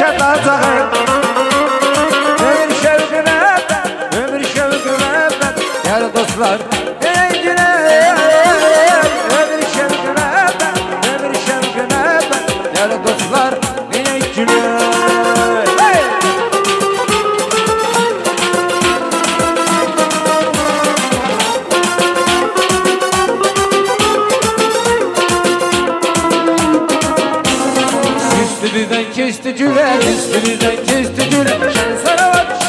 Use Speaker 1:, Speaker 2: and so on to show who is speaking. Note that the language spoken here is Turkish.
Speaker 1: yaşatacağım. Ömür şevkine ben, ömür şevkine ben. Gel dostlar eğlencine. Ömür şevkine ben, ömür şevkine ben. Gel dostlar eğlencine. Üstünüzden kesti cüler, üstünüzden kesti cüler. Şen salavat.